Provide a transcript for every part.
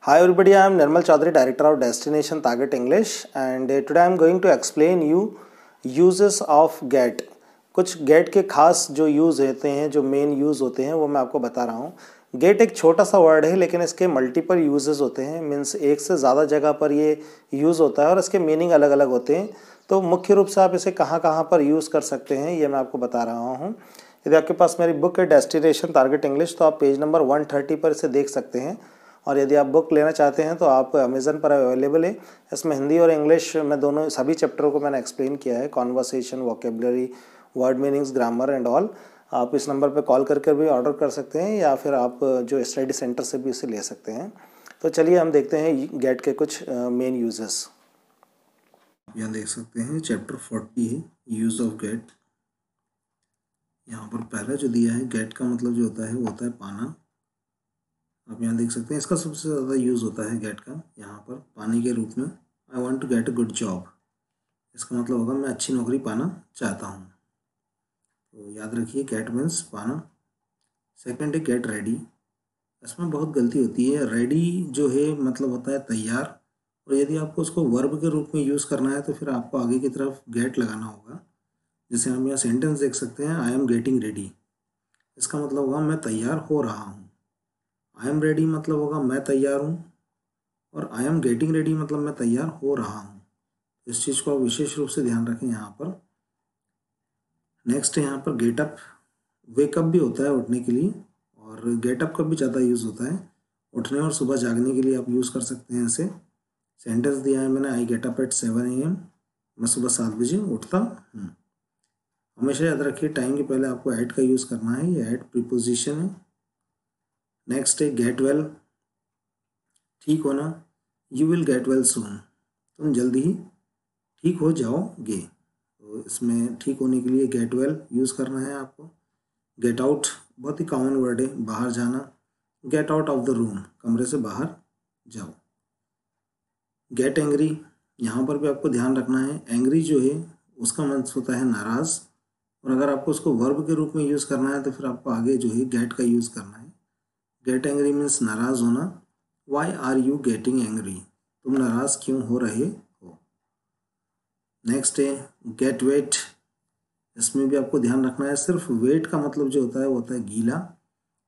Hi everybody, I am Nirmal Chaudhary, Director of Destination Target English, and today I am going to explain you uses of get. कुछ get के खास जो use होते हैं, जो main use होते हैं वो मैं आपको बता रहा हूँ। get एक छोटा सा वर्ड है लेकिन इसके मल्टीपल यूजेस होते हैं, मीन्स एक से ज़्यादा जगह पर ये यूज़ होता है और इसके मीनिंग अलग अलग होते हैं। तो मुख्य रूप से आप इसे कहाँ कहाँ पर यूज़ कर सकते हैं ये मैं आपको बता रहा हूँ। यदि आपके पास मेरी बुक है डेस्टिनेशन टारगेट इंग्लिश तो आप पेज नंबर 130 पर इसे देख सकते हैं, और यदि आप बुक लेना चाहते हैं तो आप अमेज़न पर अवेलेबल है। इसमें हिंदी और इंग्लिश में दोनों सभी चैप्टरों को मैंने एक्सप्लेन किया है, conversation, vocabulary, word meanings, grammar and all. आप इस नंबर पर कॉल करके भी ऑर्डर कर सकते हैं या फिर आप जो स्टडी सेंटर से भी इसे ले सकते हैं। तो चलिए हम देखते हैं गेट के कुछ मेन यूजेस। यहाँ देख सकते हैं चैप्टर 40 है यूज ऑफ गेट। यहाँ पर पहला जो दिया है गेट का मतलब जो होता है वो होता है पाना। आप यहाँ देख सकते हैं इसका सबसे ज़्यादा यूज़ होता है गेट का यहाँ पर पाने के रूप में। I want to get a good job, इसका मतलब होगा मैं अच्छी नौकरी पाना चाहता हूँ। तो याद रखिए गेट मीन्स पाना। सेकेंड है गेट रेडी। इसमें बहुत गलती होती है। रेडी जो है मतलब होता है तैयार, और यदि आपको उसको वर्ब के रूप में यूज़ करना है तो फिर आपको आगे की तरफ गेट लगाना होगा। जैसे हम यहाँ सेंटेंस देख सकते हैं, आई एम गेटिंग रेडी, इसका मतलब होगा मैं तैयार हो रहा हूँ। आई एम रेडी मतलब होगा मैं तैयार हूँ, और आई एम गेटिंग रेडी मतलब मैं तैयार हो रहा हूँ। इस चीज़ को आप विशेष रूप से ध्यान रखें यहाँ पर। नेक्स्ट है यहाँ पर गेटअप। वेकअप भी होता है उठने के लिए, और गेटअप का भी ज़्यादा यूज़ होता है उठने और सुबह जागने के लिए आप यूज़ कर सकते हैं ऐसे। सेंटेंस दिया है मैंने, I get up at 7 AM, मैं सुबह 7 बजे उठता हूँ। हमेशा याद रखिए टाइम के पहले आपको एट का यूज़ करना है, ये एट प्रीपोजिशन है। नेक्स्ट है गेट वेल, ठीक होना। You will get well soon, तुम जल्दी ही ठीक हो जाओगे। तो इसमें ठीक होने के लिए गेट वेल यूज़ करना है आपको। गेट आउट बहुत ही कॉमन वर्ड है, बाहर जाना। Get out of the room, कमरे से बाहर जाओ। गेट एंग्री, यहाँ पर भी आपको ध्यान रखना है। एंग्री जो है उसका मतलब होता है नाराज़, और अगर आपको उसको वर्ब के रूप में यूज़ करना है तो फिर आपको आगे जो है गेट का यूज़ करना है। गेट एंग्री मीन्स नाराज़ होना। Why are you getting angry, तुम नाराज़ क्यों हो रहे हो। नेक्स्ट है गेट वेट। इसमें भी आपको ध्यान रखना है, सिर्फ वेट का मतलब जो होता है वो होता है गीला।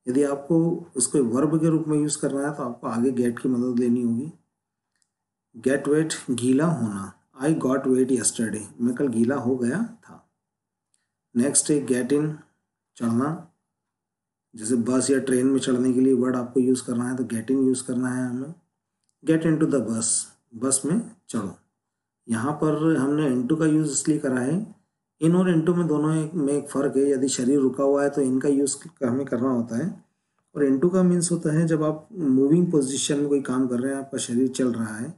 यदि आपको उसको वर्ब के रूप में यूज़ करना है तो आपको आगे गेट की मदद लेनी होगी। गेट वेट गीला होना। आई गॉट वेट यस्टरडे, मैं कल गीला हो गया था। नेक्स्ट है गेट इन, चढ़ना। जैसे बस या ट्रेन में चढ़ने के लिए वर्ड आपको यूज़ करना है तो गेट इन यूज़ करना है हमें। Get in to the bus, बस में चढ़ो। यहाँ पर हमने इनटू का यूज़ इसलिए करा है, इन और इनटू में दोनों में एक फ़र्क है। यदि शरीर रुका हुआ है तो इनका यूज़ हमें करना होता है, और इनटू का मीन्स होता है जब आप मूविंग पोजीशन में कोई काम कर रहे हैं, आपका शरीर चल रहा है।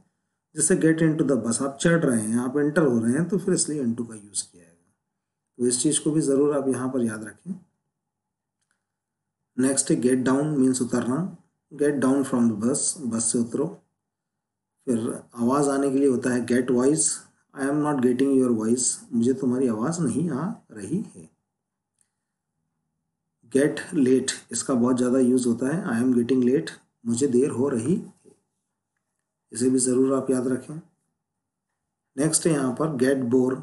जैसे गेट इनटू द बस, आप चढ़ रहे हैं, आप एंटर हो रहे हैं, तो फिर इसलिए इनटू का यूज़ किया है। तो इस चीज़ को भी ज़रूर आप यहाँ पर याद रखें। नेक्स्ट है गेट डाउन मीन्स उतरना। Get down from the bus, बस से उतरो। फिर आवाज़ आने के लिए होता है get voice. I am not getting your voice, मुझे तुम्हारी आवाज़ नहीं आ रही है। गेट लेट, इसका बहुत ज़्यादा यूज़ होता है। आई एम गेटिंग लेट, मुझे देर हो रही है। इसे भी ज़रूर आप याद रखें। नेक्स्ट है यहाँ पर get bore.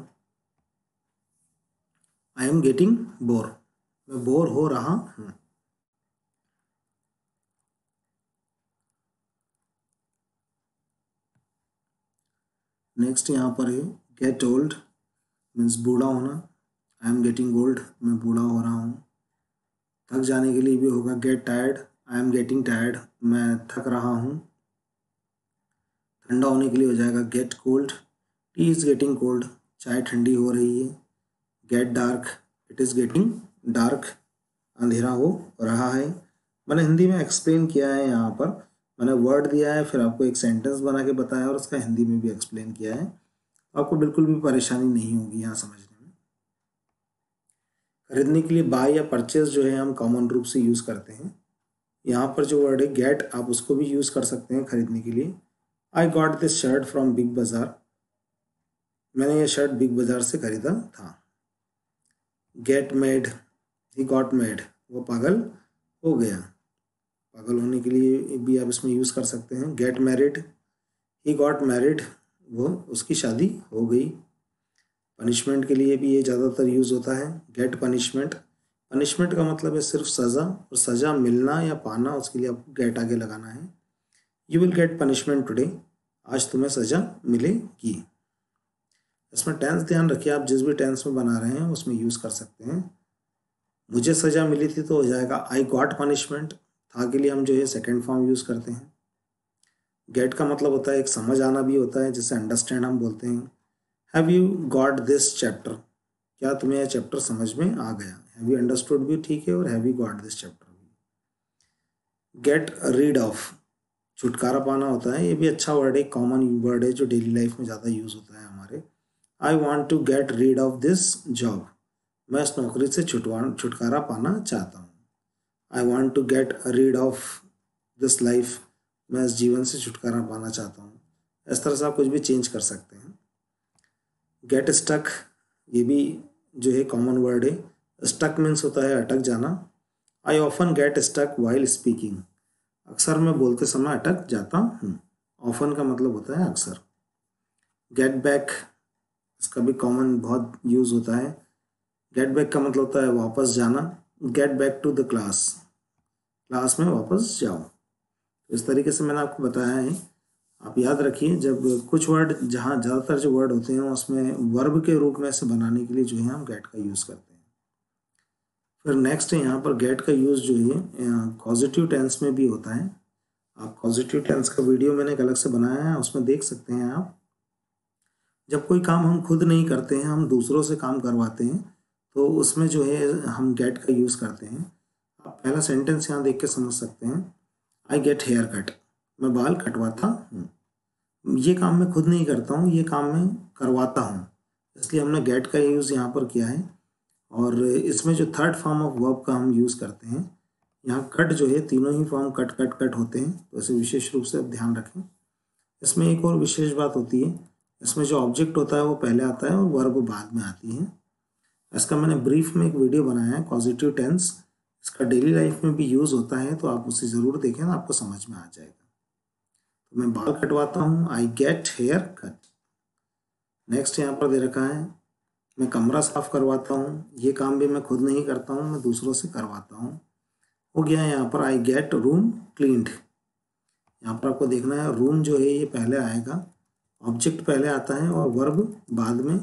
I am getting bore, मैं बोर हो रहा हूँ। नेक्स्ट यहाँ पर है गेट ओल्ड मीन्स बूढ़ा होना। आई एम गेटिंग ओल्ड, मैं बूढ़ा हो रहा हूँ। थक जाने के लिए भी होगा get tired. I am getting tired, मैं थक रहा हूँ। ठंडा होने के लिए हो जाएगा gate cold. T is getting cold, चाय ठंडी हो रही है। Gate dark, it is getting dark, अंधेरा हो रहा है। मैंने हिंदी में एक्सप्लेन किया है, यहाँ पर मैंने वर्ड दिया है, फिर आपको एक सेंटेंस बना के बताया और उसका हिंदी में भी एक्सप्लेन किया है। आपको बिल्कुल भी परेशानी नहीं होगी यहाँ समझने में। खरीदने के लिए बाय या परचेज जो है हम कॉमन रूप से यूज़ करते हैं। यहाँ पर जो वर्ड है गेट, आप उसको भी यूज़ कर सकते हैं खरीदने के लिए। I got this shirt from big बाज़ार, मैंने ये शर्ट बिग बाज़ार से खरीदा था। Gate made, he got made, वो पागल हो गया। पागल होने के लिए भी आप इसमें यूज़ कर सकते हैं। Get married, he got married, वो उसकी शादी हो गई। पनिशमेंट के लिए भी ये ज़्यादातर यूज़ होता है, गेट पनिशमेंट। पनिशमेंट का मतलब है सिर्फ सज़ा, और सज़ा मिलना या पाना उसके लिए आपको गेट आगे लगाना है। You will get punishment today, आज तुम्हें सज़ा मिलेगी। इसमें टेंस ध्यान रखिए, आप जिस भी टेंस में बना रहे हैं उसमें यूज़ कर सकते हैं। मुझे सज़ा मिली थी तो हो जाएगा आई गॉट पनिशमेंट, था के लिए हम जो है सेकेंड फॉर्म यूज़ करते हैं। गेट का मतलब होता है एक समझ आना भी होता है, जिसे अंडरस्टैंड हम बोलते हैं। Have you got this chapter, क्या तुम्हें यह चैप्टर समझ में आ गया। हैव यू अंडरस्टूड भी ठीक है, और have you got this chapter भी। गेट रीड ऑफ, छुटकारा पाना होता है, ये भी अच्छा वर्ड है, कॉमन वर्ड है जो डेली लाइफ में ज़्यादा यूज़ होता है हमारे। I want to get rid of this job, मैं इस नौकरी से छुटकारा पाना चाहता हूँ। I want to get rid of this life, मैं इस जीवन से छुटकारा पाना चाहता हूँ। इस तरह से आप कुछ भी चेंज कर सकते हैं। गेट स्टक, ये भी जो है कॉमन वर्ड है। स्टक मीन्स होता है अटक जाना। I often get stuck while speaking, अक्सर मैं बोलते समय अटक जाता हूँ। ऑफन का मतलब होता है अक्सर। गेट बैक, इसका भी कॉमन बहुत यूज़ होता है। गेट बैक का मतलब होता है वापस जाना। Get back to the class, class में वापस जाओ। तो इस तरीके से मैंने आपको बताया है। आप याद रखिए, जब कुछ वर्ड, जहाँ ज़्यादातर जो वर्ड होते हैं उसमें वर्ब के रूप में से बनाने के लिए जो है हम गेट का यूज़ करते हैं। फिर नेक्स्ट है, यहाँ पर गेट का यूज़ जो है पॉजिटिव टेंस में भी होता है। आप पॉजिटिव टेंस का वीडियो मैंने एक अलग से बनाया है, उसमें देख सकते हैं आप। जब कोई काम हम खुद नहीं करते हैं, हम दूसरों से काम करवाते हैं, तो उसमें जो है हम गेट का यूज़ करते हैं। आप पहला सेंटेंस यहाँ देख के समझ सकते हैं, आई गेट हेयर कट, मैं बाल कटवाता हूँ। ये काम मैं खुद नहीं करता हूँ, ये काम मैं करवाता हूँ, इसलिए हमने गेट का यूज़ यहाँ पर किया है। और इसमें जो थर्ड फॉर्म ऑफ वर्ब का हम यूज़ करते हैं, यहाँ कट जो है, तीनों ही फॉर्म कट कट कट होते हैं, तो इसे विशेष रूप से आप ध्यान रखें। इसमें एक और विशेष बात होती है, इसमें जो ऑब्जेक्ट होता है वो पहले आता है और वर्ब बाद में आती है। इसका मैंने ब्रीफ में एक वीडियो बनाया है, पॉजिटिव टेंस, इसका डेली लाइफ में भी यूज़ होता है, तो आप उसे ज़रूर देखें ना, आपको समझ में आ जाएगा। तो मैं बाल कटवाता हूँ, I get here cut. Next यहाँ पर दे रखा है, मैं कमरा साफ करवाता हूँ, ये काम भी मैं खुद नहीं करता हूँ, मैं दूसरों से करवाता हूँ। हो गया है यहाँ पर आई गेट रूम क्लीन्ड। यहाँ पर आपको देखना है, रूम जो है ये पहले आएगा, ऑब्जेक्ट पहले आता है और वर्ब बाद में।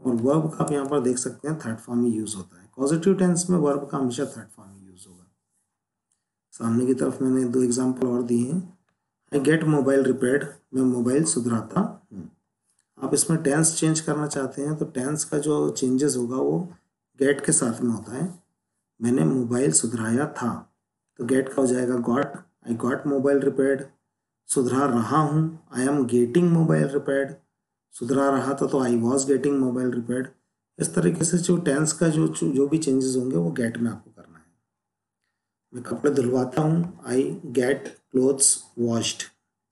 और वर्ब का आप यहाँ पर देख सकते हैं थर्ड फॉर्म में यूज़ होता है। पॉजिटिव टेंस में वर्ब का हमेशा थर्ड फॉर्म में यूज़ होगा। सामने की तरफ मैंने 2 एग्जाम्पल और दिए हैं। आई गेट मोबाइल रिपेयर्ड, मैं मोबाइल सुधराता हूँ। आप इसमें टेंस चेंज करना चाहते हैं तो टेंस का जो चेंजेस होगा वो गेट के साथ में होता है। मैंने मोबाइल सुधराया था, तो गेट का हो जाएगा got, I got mobile repaired. सुधरा रहा हूँ, आई एम गेटिंग मोबाइल रिपेयर्ड। सुधरा रहा था तो I was getting mobile repaired. इस तरीके से जो टेंस का जो भी चेंजेस होंगे वो गेट में आपको करना है। मैं कपड़े धुलवाता हूँ, आई गेट क्लोथ्स वॉश्ड,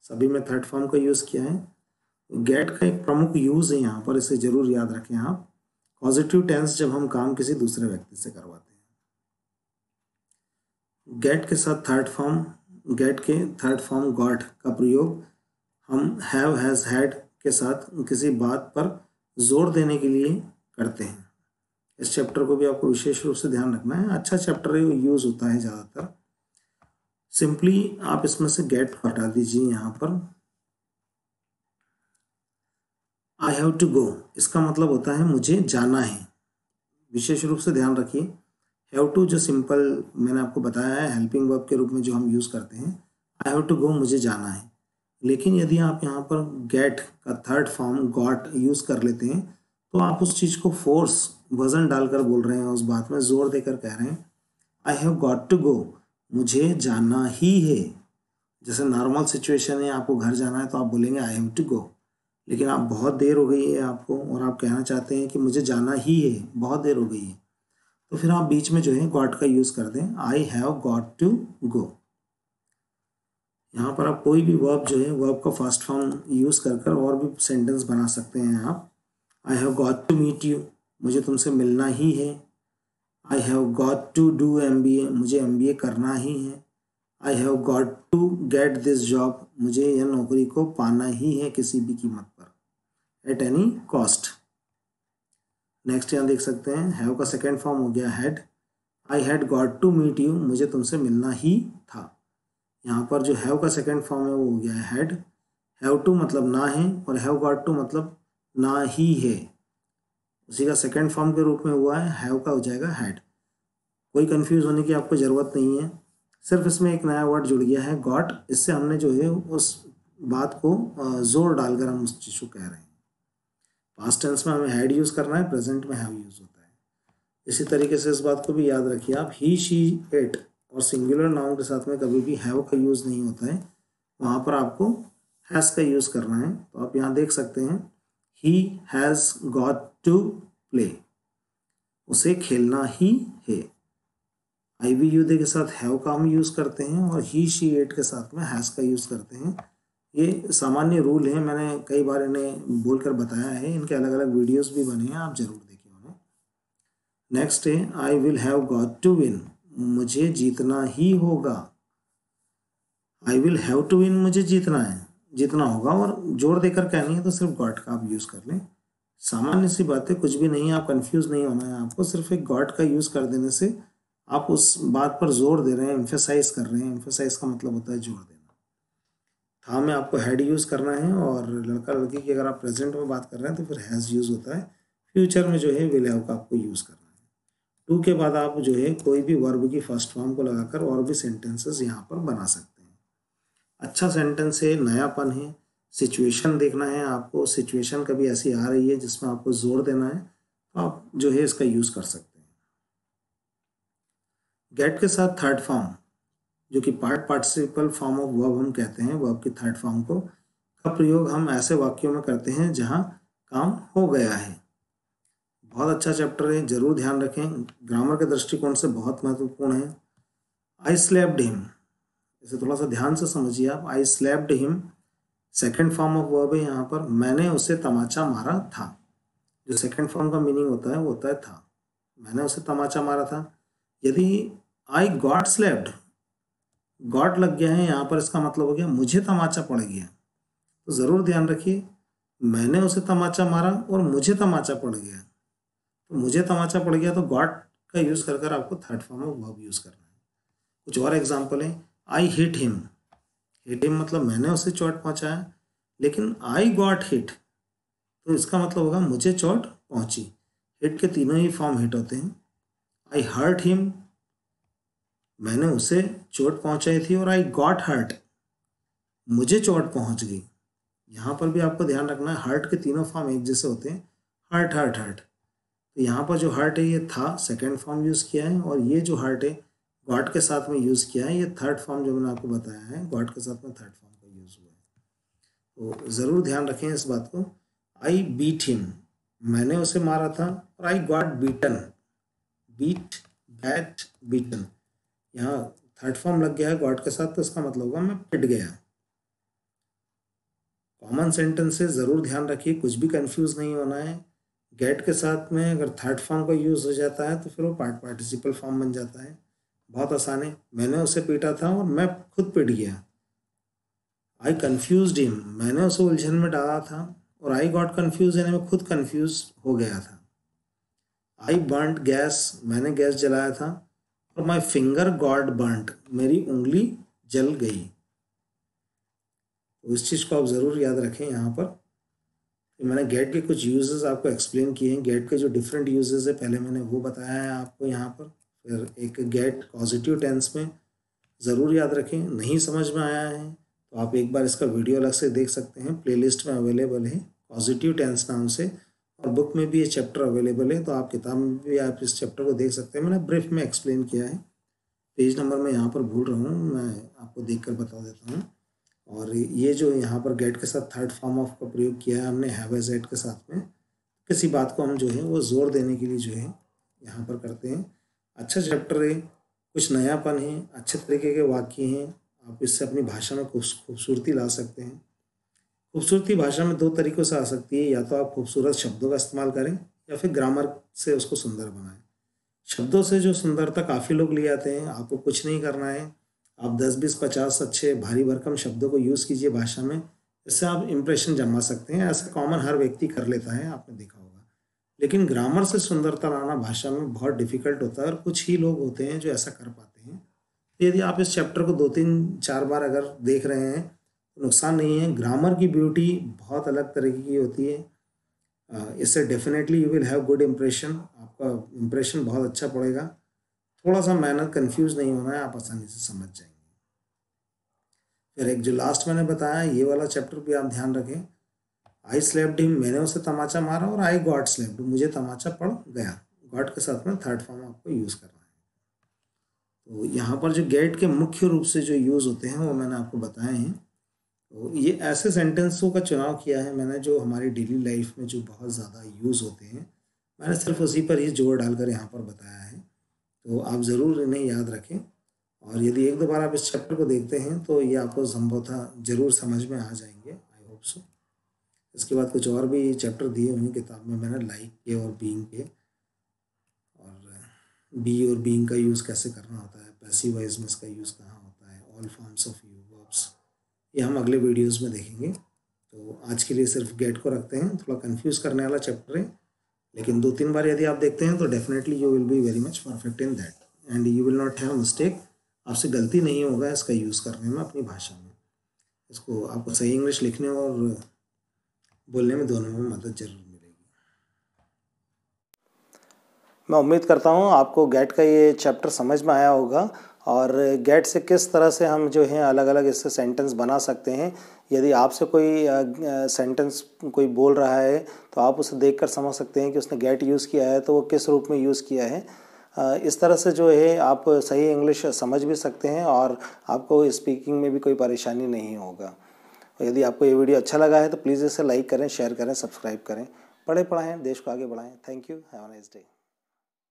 सभी में थर्ड फॉर्म का यूज़ किया है। गेट का एक प्रमुख यूज़ है यहाँ पर, इसे जरूर याद रखें आप। पॉजिटिव टेंस जब हम काम किसी दूसरे व्यक्ति से करवाते हैं। गेट के साथ थर्ड फॉर्म, गेट के थर्ड फॉर्म गॉट का प्रयोग हम हैव, हैज़, हैड के साथ किसी बात पर जोर देने के लिए करते हैं। इस चैप्टर को भी आपको विशेष रूप से ध्यान रखना है, अच्छा चैप्टर है, यूज़ होता है ज़्यादातर। सिंपली आप इसमें से गेट को हटा दीजिए यहाँ पर। आई हैव टू गो, इसका मतलब होता है मुझे जाना है। विशेष रूप से ध्यान रखिए, हैव टू जो सिंपल मैंने आपको बताया है हेल्पिंग वर्ब के रूप में जो हम यूज़ करते हैं, आई हैव टू गो, मुझे जाना है। लेकिन यदि आप यहाँ पर गेट का थर्ड फॉर्म गॉट यूज़ कर लेते हैं तो आप उस चीज़ को फोर्स, वजन डालकर बोल रहे हैं, उस बात में जोर देकर कह रहे हैं I have got to go, मुझे जाना ही है। जैसे नॉर्मल सिचुएशन है, आपको घर जाना है तो आप बोलेंगे आई हैव टू गो, लेकिन आप बहुत देर हो गई है आपको और आप कहना चाहते हैं कि मुझे जाना ही है, बहुत देर हो गई है, तो फिर आप बीच में जो है गॉट का यूज़ कर दें, I have got to go. यहाँ पर आप कोई भी वर्ब जो है वर्ब का फर्स्ट फॉर्म यूज़ कर और भी सेंटेंस बना सकते हैं आप। I have got to meet you, मुझे तुमसे मिलना ही है। I have got to do MBA, मुझे MBA करना ही है। I have got to get this job, मुझे यह नौकरी को पाना ही है किसी भी कीमत पर, एट एनी कॉस्ट। नेक्स्ट यहाँ देख सकते हैं हैव का सेकेंड फॉर्म हो गया had. I had got to meet you, मुझे तुमसे मिलना ही था। यहाँ पर जो हैव का सेकेंड फॉर्म है वो हो गया हैड। हैव टू मतलब ना है और हैव गॉट टू मतलब ना ही है, उसी का सेकेंड फॉर्म के रूप में हुआ है, हैव का हो जाएगा हैड। कोई कंफ्यूज होने की आपको ज़रूरत नहीं है, सिर्फ इसमें एक नया वर्ड जुड़ गया है गॉट, इससे हमने जो है उस बात को जोर डालकर हम उस चीज़ को कह रहे हैं। पास्ट टेंस में हमें हैड यूज़ करना है, प्रेजेंट में हैव यूज़ होता है। इसी तरीके से इस बात को भी याद रखिए आप, ही शी इट और सिंगुलर नाउन के साथ में कभी भी हैव का यूज़ नहीं होता है, वहाँ पर आपको हैज़ का यूज़ करना है। तो आप यहाँ देख सकते हैं he has got to play, उसे खेलना ही है। आई वी यू दे के साथ हैव का हम यूज़ करते हैं और ही शी इट के साथ में हैज़ का यूज़ करते हैं। ये सामान्य रूल है, मैंने कई बार इन्हें बोलकर बताया है, इनके अलग अलग वीडियोस भी बने हैं, आप जरूर देखिए उन्हें। नेक्स्ट है I will have got to win, मुझे जीतना ही होगा। I will have to win, मुझे जीतना है, जीतना होगा, और जोर देकर कहनी है तो सिर्फ गॉट का आप यूज़ कर लें। सामान्य सी बात है, कुछ भी नहीं, आप कंफ्यूज नहीं होना है आपको, सिर्फ एक गॉट का यूज़ कर देने से आप उस बात पर जोर दे रहे हैं, एम्फेसाइज कर रहे हैं। एम्फेसाइज का मतलब होता है जोर देना। था में आपको हैड यूज़ करना है, और लड़का लड़की की अगर आप प्रेजेंट में बात कर रहे हैं तो फिर हैज़ यूज़ होता है। फ्यूचर में जो है विल हैव का आपको यूज़ करना है। टू के बाद आप जो है कोई भी वर्ब की फर्स्ट फॉर्म को लगाकर और भी सेंटेंसेस यहाँ पर बना सकते हैं। अच्छा सेंटेंस है, नयापन है। सिचुएशन देखना है आपको, सिचुएशन कभी ऐसी आ रही है जिसमें आपको जोर देना है तो आप जो है इसका यूज़ कर सकते हैं। गेट के साथ थर्ड फॉर्म, जो कि पार्टिसिपल फॉर्म ऑफ वर्ब हम कहते हैं, वर्ब की थर्ड फॉर्म को, का प्रयोग हम ऐसे वाक्यों में करते हैं जहां काम हो गया है। बहुत अच्छा चैप्टर है, जरूर ध्यान रखें, ग्रामर के दृष्टिकोण से बहुत महत्वपूर्ण है। आई स्लेप्ड हिम, इसे थोड़ा सा ध्यान से समझिए आप। I slapped him second form of verb है यहाँ पर, मैंने उसे तमाचा मारा था। जो सेकेंड फॉर्म का मीनिंग होता है वो होता है था, मैंने उसे तमाचा मारा था। यदि आई गॉट स्लेप्ड, गॉट लग गया है यहाँ पर, इसका मतलब हो गया मुझे तमाचा पड़ गया। तो ज़रूर ध्यान रखिए, मैंने उसे तमाचा मारा और मुझे तमाचा पड़ गया, तो मुझे तमाचा पड़ गया तो गॉट का यूज़ कर कर आपको third form of verb use करना है। कुछ और एग्जांपल है, I hit him, hit him मतलब मैंने उसे चोट पहुँचाया, लेकिन आई गॉट हिट तो इसका मतलब होगा मुझे चोट पहुँची। हिट के तीनों ही फॉर्म हिट होते हैं। आई हर्ट हिम, मैंने उसे चोट पहुँचाई थी, और आई गॉट हर्ट, मुझे चोट पहुँच गई। यहाँ पर भी आपको ध्यान रखना है, हर्ट के तीनों फॉर्म एक जैसे होते हैं, हर्ट हर्ट हर्ट। तो यहाँ पर जो हर्ट है ये था सेकेंड फॉर्म यूज़ किया है, और ये जो हर्ट है गॉट के साथ में यूज़ किया है, ये थर्ड फॉर्म जो मैंने आपको बताया है, गॉट के साथ में थर्ड फॉर्म का यूज़ हुआ है। तो ज़रूर ध्यान रखें इस बात को। आई बीट हिम, मैंने उसे मारा था, और I got beaten, beat bat beaten, यहाँ थर्ड फॉर्म लग गया है गॉट के साथ, तो इसका मतलब होगा मैं पिट गया। कॉमन सेंटेंस से ज़रूर ध्यान रखिए, कुछ भी कंफ्यूज नहीं होना है। गेट के साथ में अगर थर्ड फॉर्म का यूज़ हो जाता है तो फिर वो पार्टिसिपल फॉर्म बन जाता है। बहुत आसान है, मैंने उसे पीटा था और मैं खुद पिट गया। आई कन्फ्यूज्ड हिम, मैंने उसे उलझन में डाला था, और आई गॉट कन्फ्यूज यानी मैं खुद कन्फ्यूज हो गया था। आई बर्न्ट गैस, मैंने गैस जलाया था, और माई फिंगर गॉट बर्न्ट, मेरी उंगली जल गई। तो इस चीज़ को आप ज़रूर याद रखें। यहाँ पर मैंने गेट के कुछ यूजेस आपको एक्सप्लेन किए हैं, गेट के जो डिफरेंट यूजेस है पहले मैंने वो बताया है आपको यहाँ पर। फिर एक गेट पॉजिटिव टेंस में ज़रूर याद रखें, नहीं समझ में आया है तो आप एक बार इसका वीडियो अलग से देख सकते हैं, प्लेलिस्ट में अवेलेबल है पॉजिटिव टेंस नाम से, और बुक में भी ये चैप्टर अवेलेबल है, तो आप किताब में भी आप इस चैप्टर को देख सकते हैं। मैंने ब्रीफ में एक्सप्लेन किया है, पेज नंबर मैं यहाँ पर भूल रहा हूँ, मैं आपको देख कर बता देता हूँ। और ये जो यहाँ पर गेट के साथ थर्ड फॉर्म ऑफ का प्रयोग किया है हमने हैव एज एट के साथ में, किसी बात को हम जो है वो जोर देने के लिए जो है यहाँ पर करते हैं। अच्छा चैप्टर है, कुछ नयापन है, अच्छे तरीके के वाक्य हैं, आप इससे अपनी भाषा में खूबसूरती ला सकते हैं। खूबसूरती भाषा में दो तरीक़ों से आ सकती है, या तो आप खूबसूरत शब्दों का इस्तेमाल करें या फिर ग्रामर से उसको सुंदर बनाएं। शब्दों से जो सुंदरता काफ़ी लोग ले आते हैं, आपको कुछ नहीं करना है, आप 10, 20, 50 अच्छे भारी भरकम शब्दों को यूज़ कीजिए भाषा में, इससे आप इम्प्रेशन जमा सकते हैं। ऐसा कॉमन हर व्यक्ति कर लेता है, आपने देखा होगा। लेकिन ग्रामर से सुंदरता लाना भाषा में बहुत डिफिकल्ट होता है और कुछ ही लोग होते हैं जो ऐसा कर पाते हैं। तो यदि आप इस चैप्टर को 2, 3, 4 बार अगर देख रहे हैं तो नुकसान नहीं है। ग्रामर की ब्यूटी बहुत अलग तरीके की होती है। इससे definitely you will have good impression, आपका इम्प्रेशन बहुत अच्छा पड़ेगा। थोड़ा सा मेहनत, कंफ्यूज नहीं होना है, आप आसानी से समझ जाएंगे। फिर एक जो लास्ट मैंने बताया, ये वाला चैप्टर भी आप ध्यान रखें। आई स्लेप्ड हिम, मैंने उसे तमाचा मारा, और आई गॉट स्लेप्ड, मुझे तमाचा पड़ गया। गॉट के साथ में थर्ड फॉर्म आपको यूज़ करना है। तो यहाँ पर जो गेट के मुख्य रूप से जो यूज़ होते हैं वो मैंने आपको बताए हैं। तो ये ऐसे सेंटेंसों का चुनाव किया है मैंने जो हमारी डेली लाइफ में जो बहुत ज़्यादा यूज़ होते हैं, मैंने सिर्फ उसी पर ही जोर डालकर यहाँ पर बताया है। तो आप ज़रूर इन्हें याद रखें, और यदि 1-2 बार आप इस चैप्टर को देखते हैं तो ये आपको संभवतः ज़रूर समझ में आ जाएंगे, आई होप सो। इसके बाद कुछ और भी चैप्टर दिए हुए हैं किताब में मैंने, लाइक के और बीइंग के, और बी और बीइंग का यूज़ कैसे करना होता है, पैसिव वॉइस में इसका यूज़ कहाँ होता है, all forms of you, verbs, ये हम अगले वीडियोस में देखेंगे। तो आज के लिए सिर्फ गेट को रखते हैं। थोड़ा कंफ्यूज करने वाला चैप्टर है, लेकिन 2-3 बार यदि आप देखते हैं तो definitely you will be very much perfect in that, and you will not have mistake. आपसे गलती नहीं होगा इसका यूज़ करने में अपनी भाषा में। इसको आपको सही इंग्लिश लिखने और बोलने में दोनों में मदद जरूर मिलेगी। मैं उम्मीद करता हूँ आपको गेट का ये चैप्टर समझ में आया होगा, और गेट से किस तरह से हम जो हैं अलग अलग इससे सेंटेंस बना सकते हैं। यदि आपसे कोई सेंटेंस कोई बोल रहा है तो आप उसे देखकर समझ सकते हैं कि उसने गेट यूज़ किया है तो वो किस रूप में यूज़ किया है। इस तरह से जो है आप सही इंग्लिश समझ भी सकते हैं और आपको स्पीकिंग में भी कोई परेशानी नहीं होगा। यदि आपको ये वीडियो अच्छा लगा है तो प्लीज़ इसे लाइक करें, शेयर करें, सब्सक्राइब करें। पढ़ें पढ़ाएं, देश को आगे बढ़ाएं। Thank you, have a nice day.